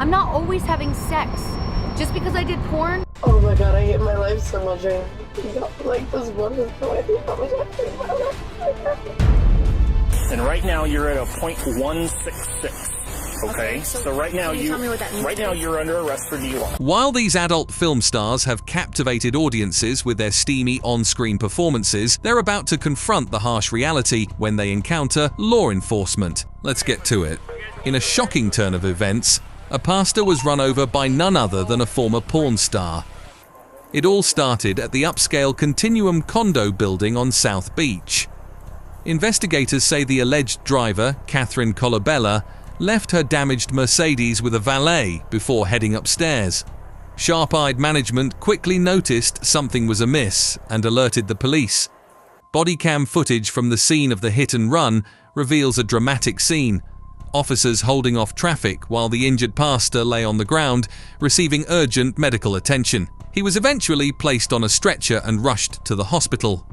I'm not always having sex. Just because I did porn. Oh my god, I hate my life so much. I don't like this one. There's no idea how much I hate my life. And right now you're at a .166. Okay, so right now you're under arrest for DUI. While these adult film stars have captivated audiences with their steamy on-screen performances, they're about to confront the harsh reality when they encounter law enforcement. Let's get to it. In a shocking turn of events, a pastor was run over by none other than a former porn star. It all started at the upscale Continuum condo building on South Beach. Investigators say the alleged driver, Catherine Colabella, left her damaged Mercedes with a valet before heading upstairs. Sharp-eyed management quickly noticed something was amiss and alerted the police. Body cam footage from the scene of the hit and run reveals a dramatic scene. Officers holding off traffic while the injured pastor lay on the ground, receiving urgent medical attention. He was eventually placed on a stretcher and rushed to the hospital.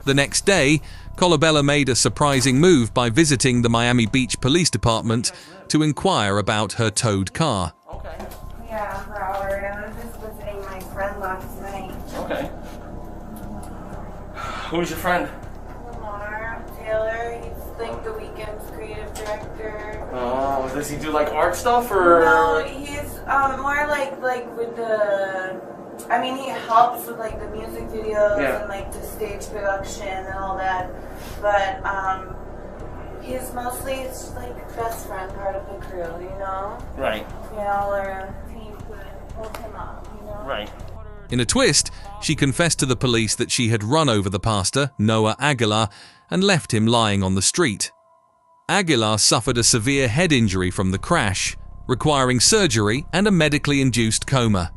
The next day, Colabella made a surprising move by visiting the Miami Beach Police Department to inquire about her towed car. Okay. Yeah, Howard. I was just visiting my friend last night. Okay. Who's your friend? Lamar Taylor. He's like the Weeknd's creative director. Oh, does he do like art stuff or? No, he's more like with the. I mean, he helps with like the music videos and like the stage production and all that, but he's mostly just like best friend part of the crew, you know? Right. You know, or he could hold him up, you know? Right. In a twist, she confessed to the police that she had run over the pastor, Noah Aguilar, and left him lying on the street. Aguilar suffered a severe head injury from the crash, requiring surgery and a medically induced coma.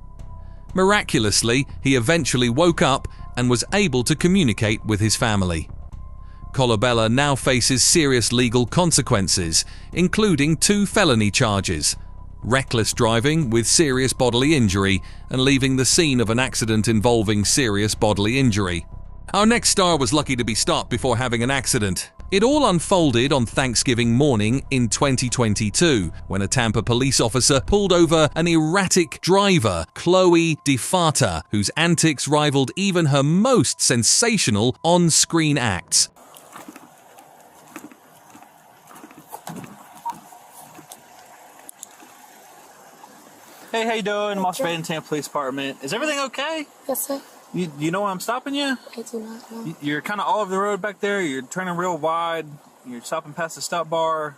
Miraculously, he eventually woke up and was able to communicate with his family. Colabella now faces serious legal consequences, including 2 felony charges: reckless driving with serious bodily injury and leaving the scene of an accident involving serious bodily injury. Our next star was lucky to be stopped before having an accident. It all unfolded on Thanksgiving morning in 2022, when a Tampa police officer pulled over an erratic driver, Chloe DeFata, whose antics rivaled even her most sensational on-screen acts. Hey, how you doing? I'm Officer Baden, Tampa Police Department. Is everything okay? Yes, sir. You know why I'm stopping you? I do not know. You're kind of all over the road back there. You're turning real wide. You're stopping past the stop bar.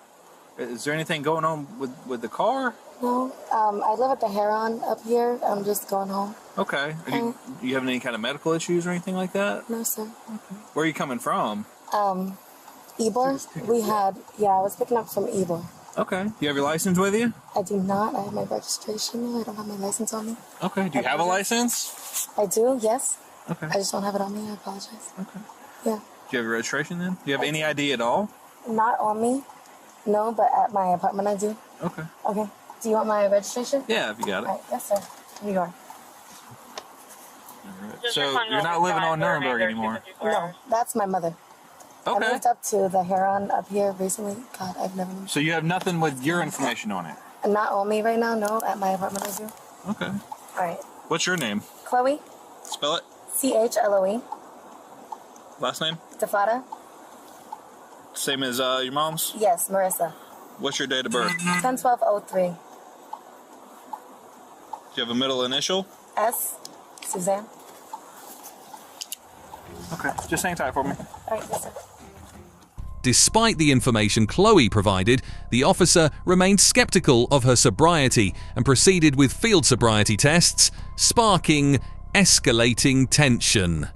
Is there anything going on with the car? No. I live at the Heron up here. I'm just going home. Okay. You having any kind of medical issues or anything like that? No, sir. Okay. Where are you coming from? Ybor. I was picking up from Ybor. Okay. Do you have your license with you? I do not. I have my registration. I don't have my license on me. Okay. Do you have a license? I do, yes. Okay. I just don't have it on me. I apologize. Okay. Yeah. Do you have your registration then? Do you have any ID at all? Not on me. No, but at my apartment I do. Okay. Okay. Do you want my registration? Yeah, if you got it. All right. Yes, sir. Here you are. Right. So you're not living on Nuremberg anymore? No, that's my mother. Okay. I moved up to the Heron up here recently. God, I've never moved. So you have nothing with your information on it? Not on me right now, no. At my apartment I do. Okay. All right. What's your name? Chloe. Spell it. CHLOE. Last name? DeFata. Same as your mom's? Yes, Marissa. What's your date of birth? 10/12/03. Do you have a middle initial? S. Suzanne. Okay. Just hang tight for me. All right, yes, sir. Despite the information Chloe provided, the officer remained skeptical of her sobriety and proceeded with field sobriety tests, sparking escalating tension.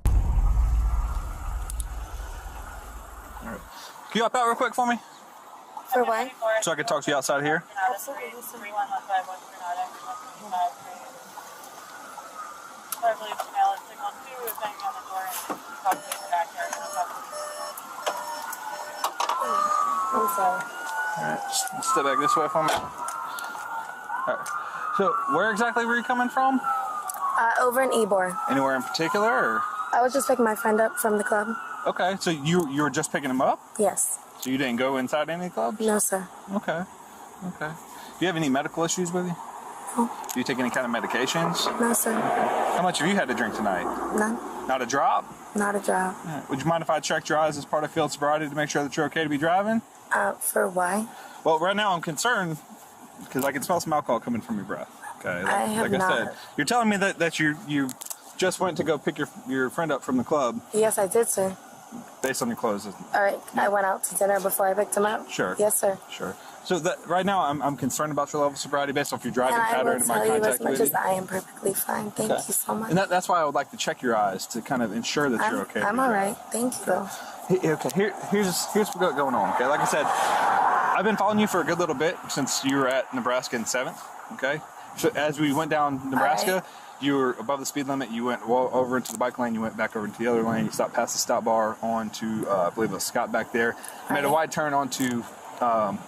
All right. Can you hop out real quick for me? For what? So I can talk to you outside here? Absolutely. I'm sorry. Alright, just step back this way for me. Alright. So, where exactly were you coming from? Over in Ybor. Anywhere in particular, or? I was just picking my friend up from the club. Okay, so you were just picking him up? Yes. So you didn't go inside any clubs? No, sir. Okay. Okay. Do you have any medical issues with you? Do you take any kind of medications? No, sir. How much have you had to drink tonight? None. Not a drop? Not a drop. Would you mind if I checked your eyes as part of field sobriety to make sure that you're okay to be driving? For why? Well, right now I'm concerned because I can smell some alcohol coming from your breath. Okay, I have like I not. said, you're telling me that you just went to go pick your friend up from the club. Yes, I did, sir. Based on your clothes. All right. I went out to dinner before I picked him up. Sure. Yes, sir. Sure. So that right now I'm concerned about your level of sobriety based off your driving And I pattern will and my tell you as contact much with as you. I am perfectly fine. Thank you so much. And that's why I would like to check your eyes to kind of ensure that you're okay. I'm all right. Thank you, though. Okay, here's what's going on. Okay, like I said, I've been following you for a good little bit since you were at Nebraska in 7th. Okay, so as we went down Nebraska, you were above the speed limit. You went over into the bike lane. You went back over into the other lane. You stopped past the stop bar onto, I believe it was Scott back there. Made a wide turn onto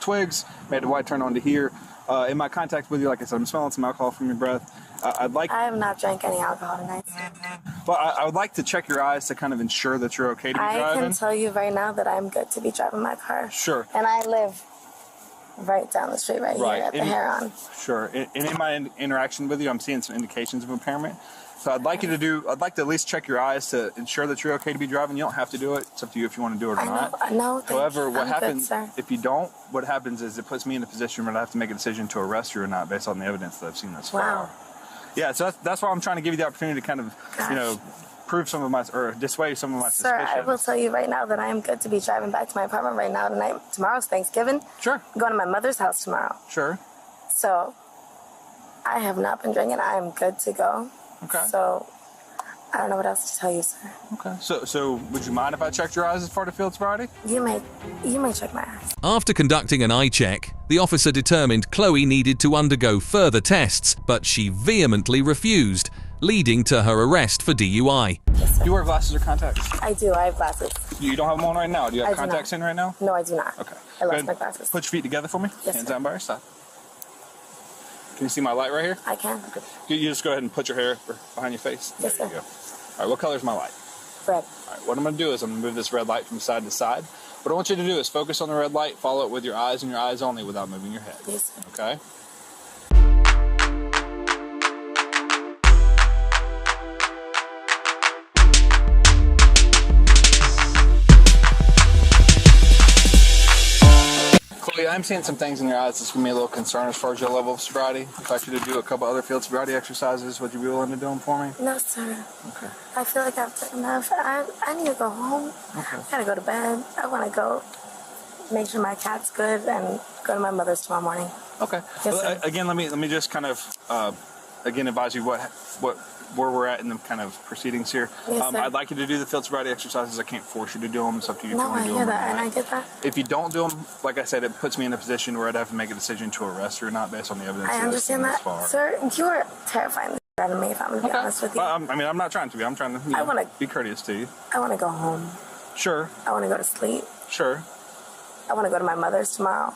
Twigs. Made a wide turn onto here. In my contact with you, like I said, I'm smelling some alcohol from your breath. I have not drank any alcohol tonight. Well, I would like to check your eyes to kind of ensure that you're okay to be driving. I can tell you right now that I'm good to be driving my car. Sure. And I live right down the street, right here at the Heron. Sure. And in my interaction with you, I'm seeing some indications of impairment. So I'd like to at least check your eyes to ensure that you're okay to be driving. You don't have to do it. It's up to you if you want to do it or not. No, However, what happens good, if you don't? What happens is it puts me in a position where I have to make a decision to arrest you or not based on the evidence that I've seen thus far. Wow. Yeah, so that's why I'm trying to give you the opportunity to kind of, prove some of my, or dissuade some of my Sir, suspicions. I will tell you right now that I am good to be driving back to my apartment right now tonight. Tomorrow's Thanksgiving. Sure. I'm going to my mother's house tomorrow. Sure. So, I have not been drinking. I am good to go. Okay. So, I don't know what else to tell you, sir. Okay. So would you mind if I checked your eyes as part of field sobriety? You may check my eyes. After conducting an eye check, the officer determined Chloe needed to undergo further tests, but she vehemently refused, leading to her arrest for DUI. Yes, sir. Do you wear glasses or contacts? I do. I have glasses. You don't have them on right now? Do you have I do contacts not. in right now? No, I do not. Okay. I Go lost ahead my and glasses. Put your feet together for me. Yes, Hands sir. down by your side. Can you see my light right here? I can. You just go ahead and put your hair behind your face. Yes, there you sir. go. All right, what color is my light? Red. All right, what I'm going to do is I'm going to move this red light from side to side. What I want you to do is focus on the red light, follow it with your eyes and your eyes only without moving your head. Yes, sir. Okay? Chloe, I'm seeing some things in your eyes that's going to be a little concern as far as your level of sobriety. If I asked you to do a couple other field sobriety exercises, would you be willing to do them for me? No, sir. Okay. I feel like I've done enough. I need to go home. Okay. I gotta go to bed. I want to go make sure my cat's good and go to my mother's tomorrow morning. Okay. Yes, Well, sir. again, let me just kind of advise you where we're at in the kind of proceedings here. Yes, sir. I'd like you to do the field sobriety exercises. I can't force you to do them. It's up to you if No, you want I to do hear them. that, or and not. I get that. If you don't do them, like I said, it puts me in a position where I'd have to make a decision to arrest you or not based on the evidence. I that I've understand seen that, thus far. sir. You are terrifying the shit out of me. If I'm gonna be honest with you, Well, I mean, I'm not trying to be. I'm trying to I wanna- be courteous to you. I want to go home. Sure. I want to go to sleep. Sure. I want to go to my mother's tomorrow.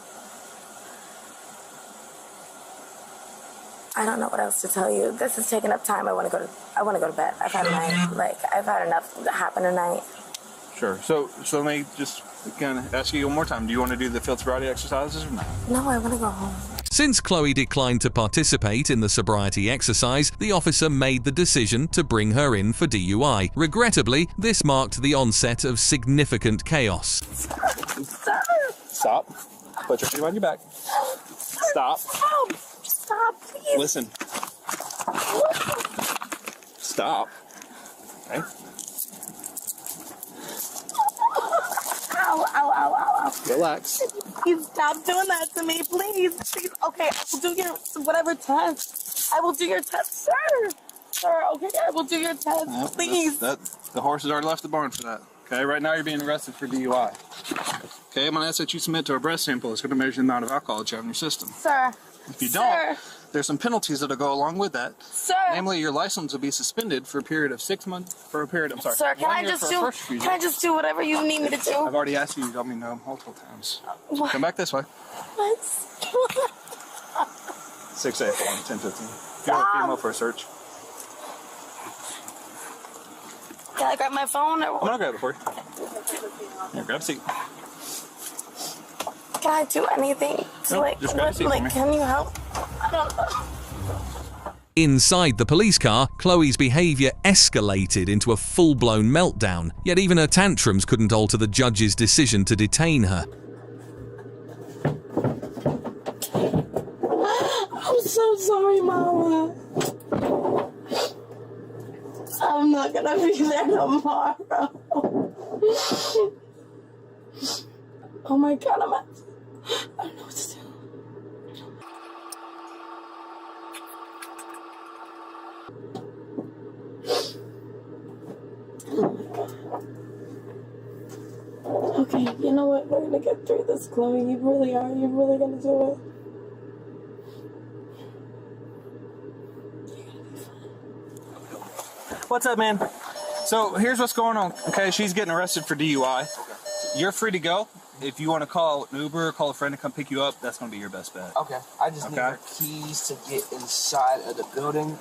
I don't know what else to tell you. This is taking up time. I want to go to bed. I've had a night. I've had enough happen tonight. Sure. So let me just kind of ask you one more time. Do you want to do the field sobriety exercises or not? No, I want to go home. Since Chloe declined to participate in the sobriety exercise, the officer made the decision to bring her in for DUI. Regrettably, this marked the onset of significant chaos. Sir. Stop. Put your feet behind your back. Stop. Help. Stop, please. Listen. Stop. Okay. Ow, ow, ow, ow, ow. Relax. Please stop doing that to me, please. Please. Okay, I will do your whatever test. I will do your test, sir. Sir, okay, I will do your test, please. The horse has already left the barn for that. Okay, right now you're being arrested for DUI. Okay, I'm going to ask that you submit to a breath sample. It's going to measure the amount of alcohol that you have in your system. Sir. If you Sir. don't, there's some penalties that'll go along with that. Sir. Namely, your license will be suspended for a period of 6 months, Sir, can 1 I year just for a do? first refusal. Can I just do whatever you need me to do? I've already asked you to tell me no multiple times. What? Come back this way. What? 6A for 10:15. Get him up for a search. Can I grab my phone or I'm gonna grab it for you. Here, grab a seat. can I do anything to Nope, just grab a seat for me. can you help? I don't know. Inside the police car, Chloe's behavior escalated into a full-blown meltdown, yet even her tantrums couldn't alter the judge's decision to detain her. I'm so sorry, Mama. I'm not gonna be there tomorrow. Oh my God, I don't know what to do. Oh my God. Okay, you know what? We're gonna get through this, Chloe. You really are. You're really gonna do it. What's up, man? So here's what's going on. Okay, she's getting arrested for DUI. You're free to go. If you want to call an Uber, call a friend to come pick you up, that's going to be your best bet. Okay. I just need her keys to get inside of the building.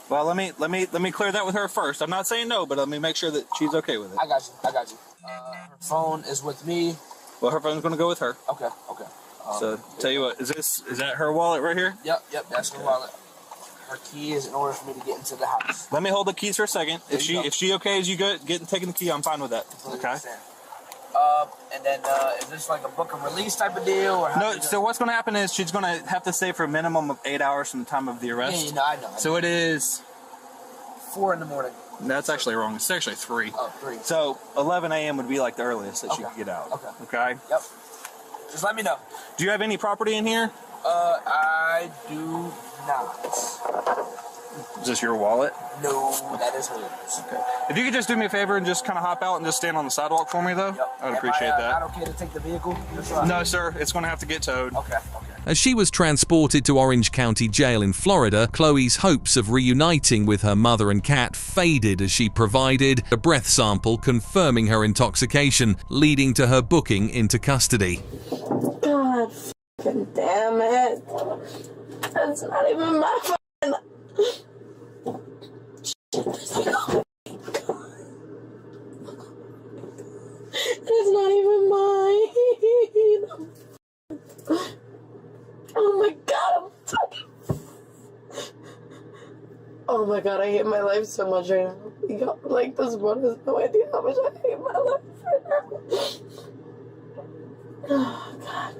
Well, let me clear that with her first. I'm not saying no, but let me make sure that she's okay with it. I got you. Her phone is with me. Well, her phone's going to go with her. Okay. So tell you what, is that her wallet right here? Yep. That's her wallet. Her key is in order for me to get into the house. Let me hold the keys for a second. If she okay as you taking the key, I'm fine with that. Okay. And then is this like a book and release type of deal? Or No. So what's going to happen is she's going to have to stay for a minimum of 8 hours from the time of the arrest. Yeah, I know. So it is 4 in the morning. That's actually wrong. It's actually 3. Oh, 3. So 11 a.m. would be like the earliest that she could get out. Okay. Yep. Just let me know. Do you have any property in here? I do not. Is this your wallet? No, that is hers. Okay. If you could just do me a favor and just kind of hop out and just stand on the sidewalk for me, though, I would appreciate that. Not okay to take the vehicle? No, sir. It's going to have to get towed. Okay. As she was transported to Orange County Jail in Florida, Chloe's hopes of reuniting with her mother and cat faded as she provided a breath sample confirming her intoxication, leading to her booking into custody. God fucking damn it. That's not even my fault. It's not even mine. Oh my God, I'm fucking. Oh my God, I hate my life so much right now. Like, this one has no idea how much I hate my life right now. Oh, God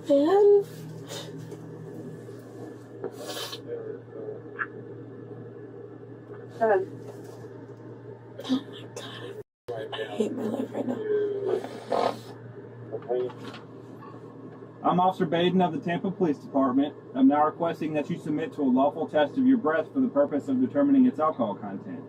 damn it. Man. God. Oh my God. I hate my life right now. I'm Officer Baden of the Tampa Police Department. I'm now requesting that you submit to a lawful test of your breath for the purpose of determining its alcohol content.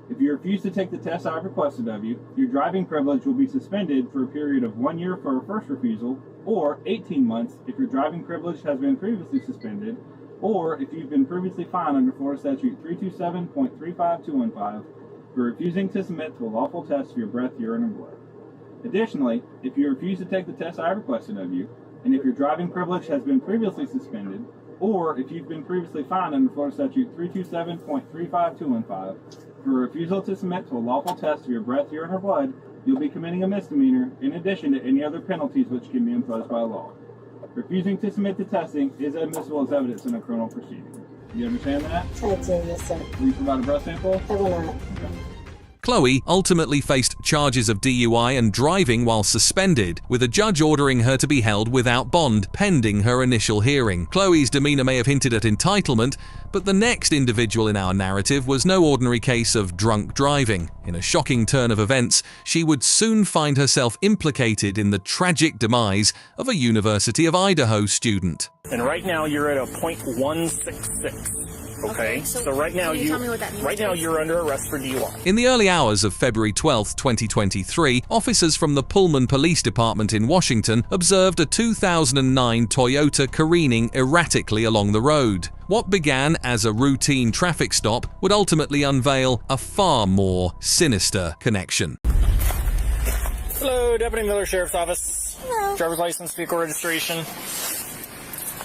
If you refuse to take the test I have requested of you, your driving privilege will be suspended for a period of 1 year for a first refusal, or 18 months if your driving privilege has been previously suspended, or if you've been previously fined under Florida Statute 327.35215 for refusing to submit to a lawful test of your breath, urine, or blood. Additionally, if you refuse to take the test I have requested of you, and if your driving privilege has been previously suspended, or if you've been previously fined under Florida Statute 327.35215 for refusal to submit to a lawful test of your breath, urine, or blood, you'll be committing a misdemeanor in addition to any other penalties which can be imposed by law. Refusing to submit to testing is admissible as evidence in a criminal proceeding. You understand that? I do, yes, sir. Will you provide a breath sample? I will not. Chloe ultimately faced charges of DUI and driving while suspended, with a judge ordering her to be held without bond pending her initial hearing. Chloe's demeanor may have hinted at entitlement, but the next individual in our narrative was no ordinary case of drunk driving. In a shocking turn of events, she would soon find herself implicated in the tragic demise of a University of Idaho student. And right now you're at a .166. Okay, so right now you're under arrest for DUI. In the early hours of February 12, 2023, officers from the Pullman Police Department in Washington observed a 2009 Toyota careening erratically along the road. What began as a routine traffic stop would ultimately unveil a far more sinister connection. Hello, Deputy Miller, Sheriff's Office. Hello. Driver's license, vehicle registration.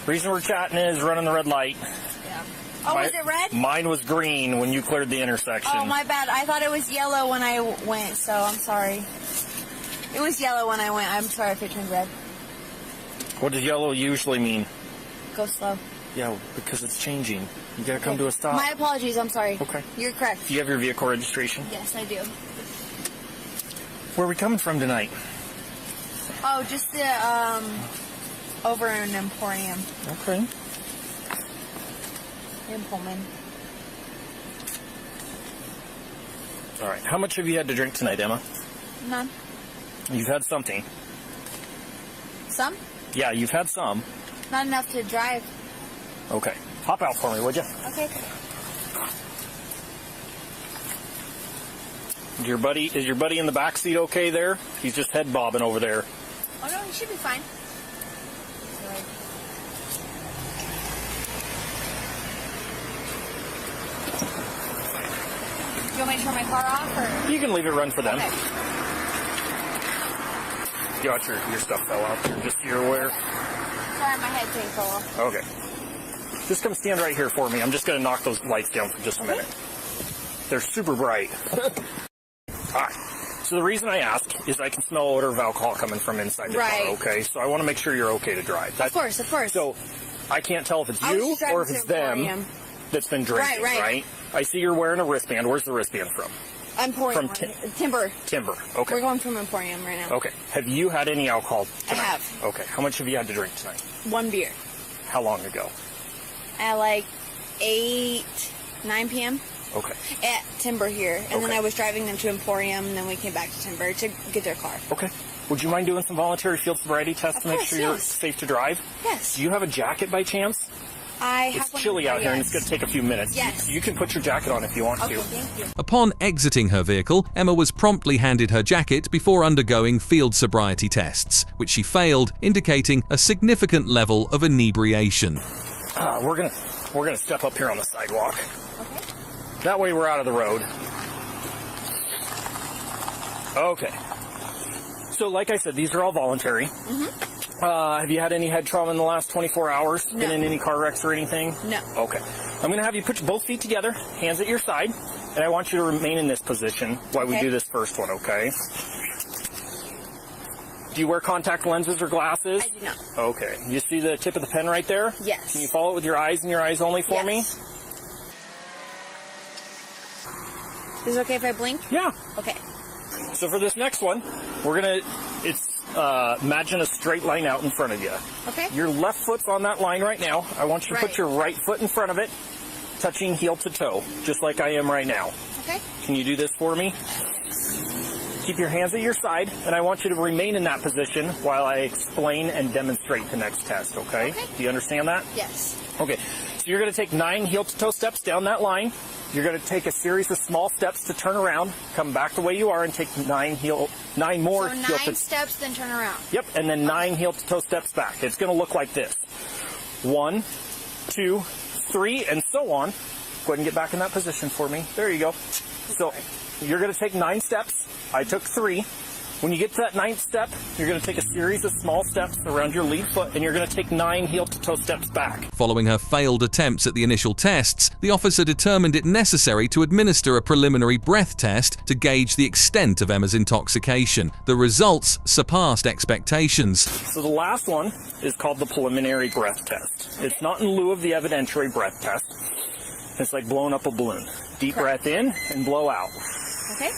Reason we're chatting is running the red light. Oh, was it red? Mine was green when you cleared the intersection. Oh, my bad. I thought it was yellow when I went, so I'm sorry. It was yellow when I went. I'm sorry if it turned red. What does yellow usually mean? Go slow. Yeah, because it's changing. You gotta come to a stop. My apologies, I'm sorry. Okay. You're correct. Do you have your vehicle registration? Yes, I do. Where are we coming from tonight? Oh, just the, over in Emporium. Okay. In Pullman. All right. How much have you had to drink tonight, Emma? None. You've had something. Some? Yeah, you've had some. Not enough to drive. Okay. Hop out for me, would you? Okay. Is your buddy in the back seat okay there? He's just head bobbing over there. Oh no, he should be fine. Do you want me to turn my car off, or? You can leave it run for them. Okay. You got your stuff fell out there, just so you're aware. Sorry, my head thing fell off. Okay. Just come stand right here for me. I'm just going to knock those lights down for just a minute. They're super bright. Alright. So the reason I ask is I can smell odor of alcohol coming from inside the car, okay? So I want to make sure you're okay to drive. Of course. So I can't tell if it's you or if it's them that's been drinking, right? I see you're wearing a wristband. Where's the wristband from? Emporium. Timber. Timber, okay. We're going from Emporium right now. Okay. Have you had any alcohol tonight? I have. Okay. How much have you had to drink tonight? 1 beer. How long ago? At like 9 p.m. Okay. At Timber here. And then Okay. I was driving them to Emporium, and then we came back to Timber to get their car. Okay. Would you mind doing some voluntary field sobriety tests to make sure you're safe to drive? Yes. Do you have a jacket by chance? I have It's one chilly in out there, here and yes. it's going to take a few minutes. Yes. You can put your jacket on if you want Okay, to. thank you. Upon exiting her vehicle, Emma was promptly handed her jacket before undergoing field sobriety tests, which she failed, indicating a significant level of inebriation. We're gonna step up here on the sidewalk. Okay. That way we're out of the road. Okay. So like I said, these are all voluntary. Mm-hmm. Have you had any head trauma in the last 24 hours? No. Been in any car wrecks or anything? No. Okay. I'm going to have you put both feet together, hands at your side, and I want you to remain in this position while we do this first one, okay? Do you wear contact lenses or glasses? I do not. Okay. You see the tip of the pen right there? Yes. Can you follow it with your eyes and your eyes only for me? Is it okay if I blink? Yeah. Okay. So for this next one, we're going to, imagine a straight line out in front of you. Okay. Your left foot's on that line right now. I want you to put your right foot in front of it, touching heel to toe, just like I am right now. Okay. Can you do this for me? Keep your hands at your side, and I want you to remain in that position while I explain and demonstrate the next test, okay? Do you understand that? Yes. Okay. So you're going to take 9 heel-to-toe steps down that line. You're going to take a series of small steps to turn around, come back the way you are, and take 9 more So 9 heel-to-toe. steps, then turn around. Yep, and then 9 heel-to-toe steps back. It's going to look like this. 1, 2, 3, and so on. Go ahead and get back in that position for me. There you go. So you're going to take 9 steps. I took 3. When you get to that 9th step, you're going to take a series of small steps around your lead foot, and you're going to take 9 heel-to-toe steps back. Following her failed attempts at the initial tests, the officer determined it necessary to administer a preliminary breath test to gauge the extent of Emma's intoxication. The results surpassed expectations. So the last one is called the preliminary breath test. It's not in lieu of the evidentiary breath test. It's like blowing up a balloon. Deep breath in and blow out. Okay.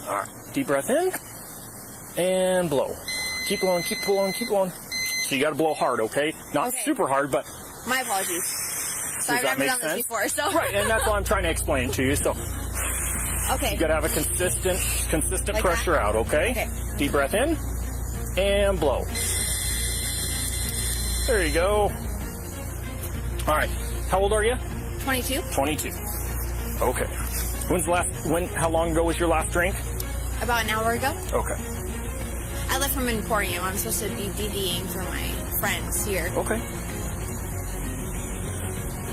All right, deep breath in and blow. Keep blowing, keep blowing, keep blowing. So you got to blow hard, okay? Not super hard, but My apologies. So does I've that never make done sense? this before, so. Right, and that's what I'm trying to explain to you. So Okay. you got to have a consistent Like pressure that? out, okay? Okay. Deep breath in and blow. There you go. All right. How old are you? 22. 22. Okay. How long ago was your last drink? About an hour ago. Okay. I left from Emporium. I'm supposed to be DDing for my friends here. Okay.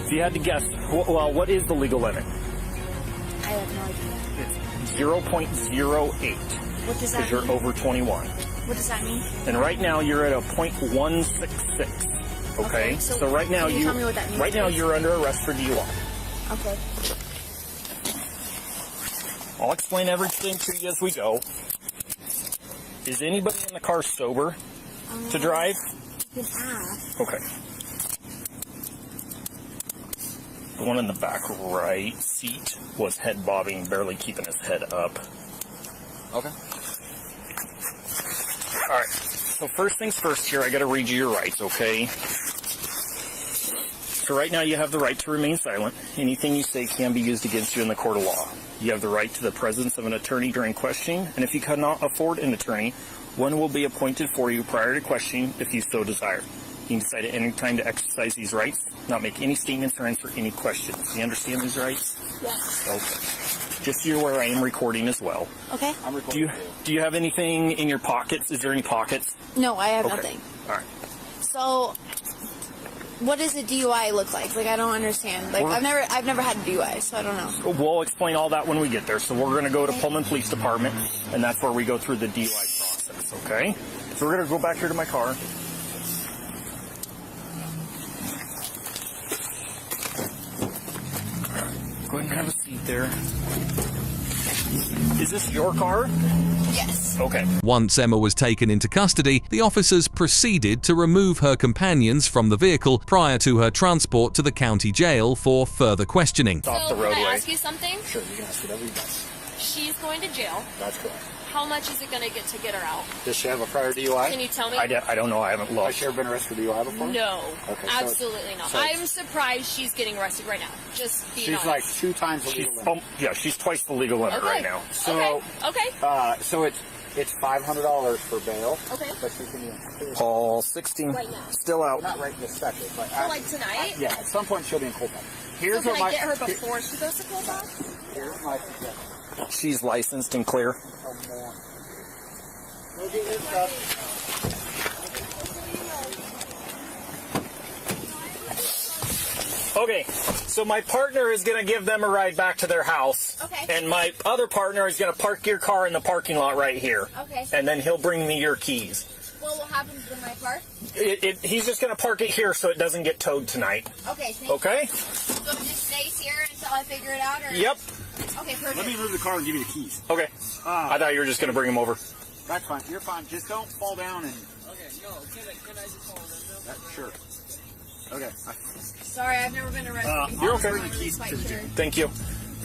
If you had to guess, what is the legal limit? I have no idea. It's 0.08. What does that Because you're mean? over 21. What does that mean? And right now you're at a 0.166. Okay? so right now can you tell me what that means, right now please? you're under arrest for DUI. Okay. I'll explain everything to you as we go. Is anybody in the car sober to drive? You can ask. Okay. The one in the back right seat was head bobbing, barely keeping his head up. Okay. All right. So first things first here, I got to read you your rights, okay? So right now you have the right to remain silent. Anything you say can be used against you in the court of law. You have the right to the presence of an attorney during questioning, and if you cannot afford an attorney, one will be appointed for you prior to questioning if you so desire. You can decide at any time to exercise these rights, not make any statements or answer any questions. Do you understand these rights? Yes. Okay. Just so you're aware, I am recording as well. Okay. I'm recording. Do you have anything in your pockets? Is there any pockets? No, I have Okay. nothing. All right. So, what does a DUI look like? Like, I don't understand. Like, I've never had a DUI, so I don't know. We'll explain all that when we get there. So we're going to go to Pullman Police Department, and that's where we go through the DUI process, okay? So we're going to go back here to my car. Go ahead and have a seat there. Is this your car? Yes. Okay. Once Emma was taken into custody, the officers proceeded to remove her companions from the vehicle prior to her transport to the county jail for further questioning. Off the Can roadway. I ask you something? Sure, you can ask whatever you want. She's going to jail. That's correct. How much is it going to get her out? Does she have a prior DUI? Can you tell me? I don't know. I haven't Has looked. she ever been arrested for DUI before? No, Okay, so- absolutely not. so- I'm surprised she's getting arrested right now. Just being She's honest. like 2 times the She's, legal limit. yeah, she's twice the legal limit Okay. right now. So, okay. So it's $500 for bail. Okay. But she can be in All 16. Right now. Still out. not right this second, but So like tonight? yeah, at some point she'll be in court. So Here's can what I my get her before she goes to Cold here's my suggestion. She's licensed and clear. Come on. Go get your stuff. Okay, so my partner is going to give them a ride back to their house. Okay. And my other partner is going to park your car in the parking lot right here. Okay. And then he'll bring me your keys. Well, what happens to my car? He's just going to park it here so it doesn't get towed tonight. Okay. Okay? So it just stays here until I figure it out? Or? Yep. Okay, perfect. Let me move the car and give you the keys. Okay. I thought you were just going to bring them over. That's fine. You're fine. Just don't fall down and. Okay, no, can I just follow them though? Sure. Okay. Sorry, I've never been arrested. You're okay. I'm not really quite sure. Thank you.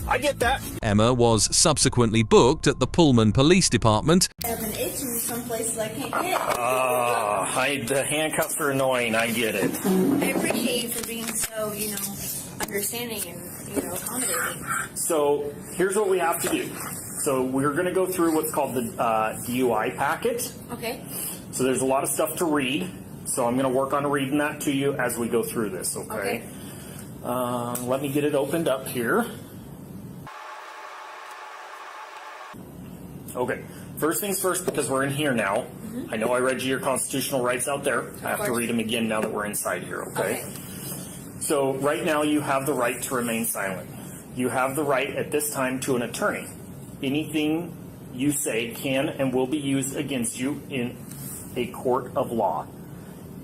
I get that. Emma was subsequently booked at the Pullman Police Department. I have an itch in some places I can't get. The handcuffs are annoying. I get it. I appreciate you for being so, understanding and, accommodating. So here's what we have to do. So we're going to go through what's called the DUI packet. Okay. So there's a lot of stuff to read. So I'm going to work on reading that to you as we go through this, okay? Let me get it opened up here. Okay, first things first, because we're in here now. I know I read you your constitutional rights out there. I have to read them again now that we're inside here, okay? So right now you have the right to remain silent. You have the right at this time to an attorney. Anything you say can and will be used against you in a court of law.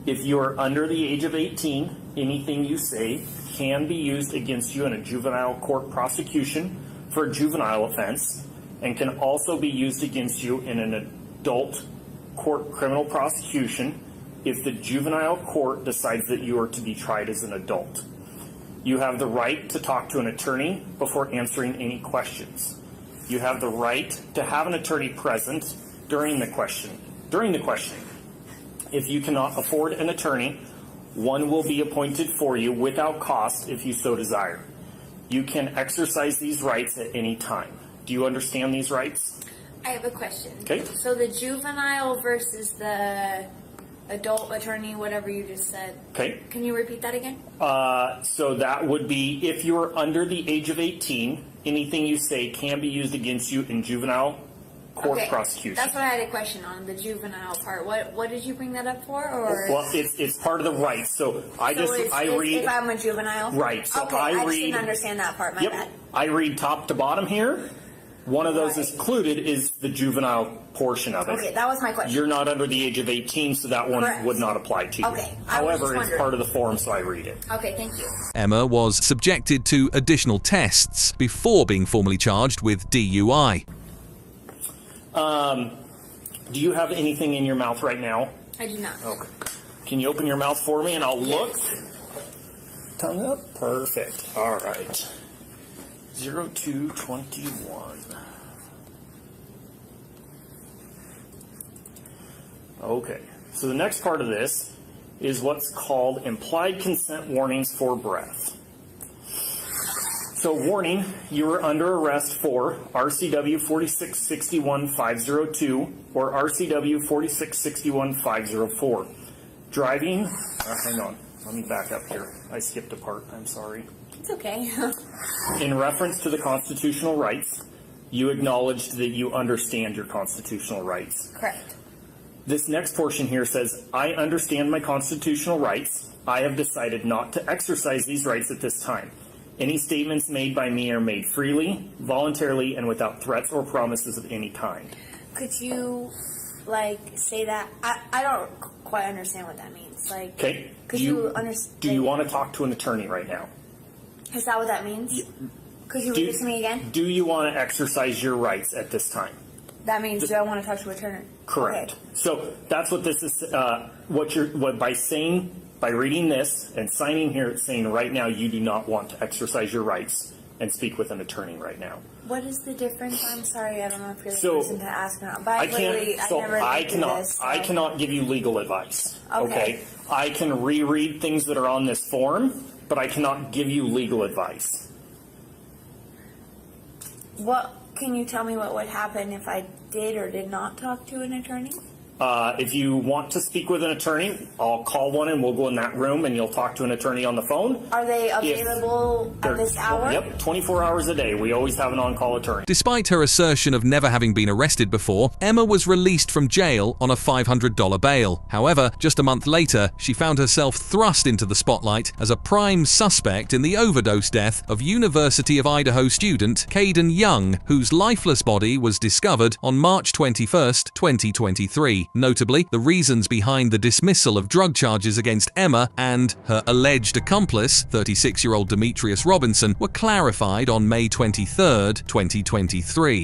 If you are under the age of 18, anything you say can be used against you in a juvenile court prosecution for a juvenile offense and can also be used against you in an adult court criminal prosecution if the juvenile court decides that you are to be tried as an adult. You have the right to talk to an attorney before answering any questions. You have the right to have an attorney present during the questioning. If you cannot afford an attorney, one will be appointed for you without cost if you so desire. You can exercise these rights at any time. Do you understand these rights? I have a question. Okay. So the juvenile versus the adult attorney, whatever you just said. Okay. Can you repeat that again? So that would be if you are under the age of 18, anything you say can be used against you in juvenile court prosecution. That's what I had a question on, the juvenile part. What did you bring that up for? Or Well, it's part of the rights. So I read. If I'm a juvenile? Right. So okay, I I just read. didn't understand that part, my Yep. bad. I read top to bottom here. One of those included is the juvenile portion of it. Okay, that was my question. You're not under the age of 18, so that one Correct. would not apply to you. Okay, I was However, just it's wondering. part of the form, so I read it. Okay, thank you. Emma was subjected to additional tests before being formally charged with DUI. Do you have anything in your mouth right now? I do not. Okay. Can you open your mouth for me and I'll look? Tongue up. Perfect. All right. 0221. Okay. So the next part of this is what's called implied consent warnings for breath. So warning, you are under arrest for RCW 4661-502 or RCW 4661-504. Driving, hang on, let me back up here. I skipped a part, I'm sorry. It's okay. In reference to the constitutional rights, you acknowledged that you understand your constitutional rights. Correct. This next portion here says, I understand my constitutional rights. I have decided not to exercise these rights at this time. Any statements made by me are made freely, voluntarily, and without threats or promises of any kind. Could you, like, say that? I don't quite understand what that means. Like, okay. Could you understand? Do you want to talk to an attorney right now? Is that what that means? Could you read it to me again? Do you want to exercise your rights at this time? That means, do I want to talk to an attorney? Correct. Okay. So that's what this is. By reading this and signing here, it's saying right now you do not want to exercise your rights and speak with an attorney right now. What is the difference? I'm sorry, I don't know if you're the So, person to ask or not. But I cannot give you legal advice. Okay. I can reread things that are on this form, but I cannot give you legal advice. Can you tell me what would happen if I did or did not talk to an attorney? If you want to speak with an attorney, I'll call one and we'll go in that room and you'll talk to an attorney on the phone. Are they available at this hour? Yep, 24 hours a day. We always have an on-call attorney. Despite her assertion of never having been arrested before, Emma was released from jail on a $500 bail. However, just a month later, she found herself thrust into the spotlight as a prime suspect in the overdose death of University of Idaho student Caden Young, whose lifeless body was discovered on March 21, 2023. Notably, the reasons behind the dismissal of drug charges against Emma and her alleged accomplice, 36-year-old Demetrius Robinson, were clarified on May 23, 2023.